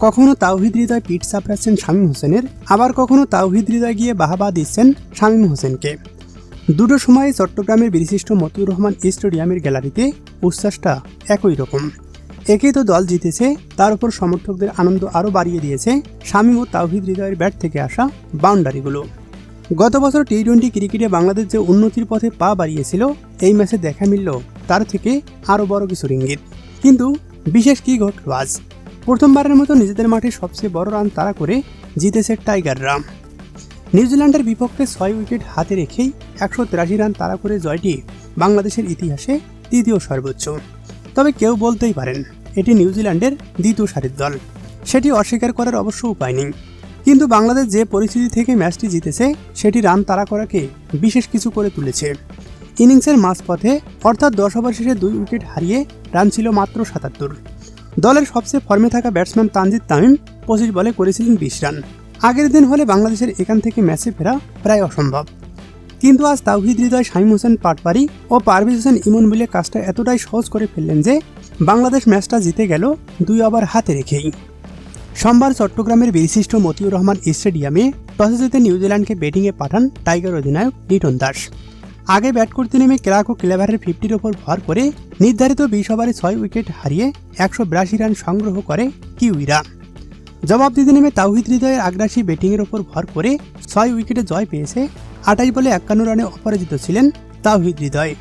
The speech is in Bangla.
কখনো তাওহিদ হৃদয় পিঠ চাপড়াচ্ছেন শামীম হোসেনের, আবার কখনো তাওহিদ হৃদয় গিয়ে বাহাবা দিচ্ছেন শামীম হোসেনকে। দুটো সময়ে চট্টগ্রামের বিশিষ্ট মতিউর রহমান স্টেডিয়ামের গ্যালারিতে উচ্ছ্বাসটা একই রকম। একেই তো দল জিতেছে, তার উপর সমর্থকদের আনন্দ আরও বাড়িয়ে দিয়েছে শামীম ও তাওহিদ হৃদয়ের ব্যাট থেকে আসা বাউন্ডারিগুলো। গত বছর টি-20 ক্রিকেটে বাংলাদেশ যে উন্নতির পথে পা বাড়িয়েছিল, এই ম্যাচে দেখা মিলল তার থেকে আরও বড় কিছু ইঙ্গিত। কিন্তু বিশেষ কি ঘটল আজ? প্রথমবারের মতো নিজেদের মাঠে সবচেয়ে বড় রান তাড়া করে জিতেছে টাইগাররা। নিউজিল্যান্ডের বিপক্ষে 6 উইকেট হাতে রেখেই 183 রান তাড়া করে জয়টি বাংলাদেশের ইতিহাসে তৃতীয় সর্বোচ্চ। তবে কেউ বলতেই পারেন এটি নিউজিল্যান্ডের দ্বিতীয় সারির দল, সেটি অস্বীকার করার অবশ্য উপায় নেই। কিন্তু বাংলাদেশ যে পরিস্থিতি থেকে ম্যাচটি জিতেছে, সেটি রান তাড়া করাকে বিশেষ কিছু করে তুলেছে। ইনিংসের মাঝপথে অর্থাৎ 10 ওভার শেষে 2 উইকেট হারিয়ে রান ছিল মাত্র 77। দলের সবচেয়ে ফর্মে থাকা ব্যাটসম্যান তানজিদ তামিম 25 বলে করেছিলেন 20 রান। আগের দিন হলে বাংলাদেশের এখান থেকে ম্যাচে ফেরা প্রায় অসম্ভব। কিন্তু আজ তাওহিদ হৃদয়, শামীম হোসেন পাটপাড়ি ও পারভেজ হোসেন ইমন মিলে কাজটা এতটাই সহজ করে ফেললেন যে বাংলাদেশ ম্যাচটা জিতে গেল 2 ওভার হাতে রেখেই। সোমবার চট্টগ্রামের বিশিষ্ট মতিউর রহমান স্টেডিয়ামে টসে জিতে নিউজিল্যান্ডকে ব্যাটিংয়ে পাঠান টাইগার অধিনায়ক লিটন দাস। আগে ব্যাট করতে নেমে ক্লার্ক ও ক্লেভারের 50-র ওপর ভর করে নির্ধারিত 20 ওভারে 6 উইকেট হারিয়ে 182 রান সংগ্রহ করে কিউইরা। জবাব দিতে নেমে তাওহিদ হৃদয়ের আগ্রাসী ব্যাটিংয়ের ওপর ভর করে 6 উইকেটে জয় পেয়েছে। 28 বলে 51 রানে অপরাজিত ছিলেন তাওহিদ হৃদয়।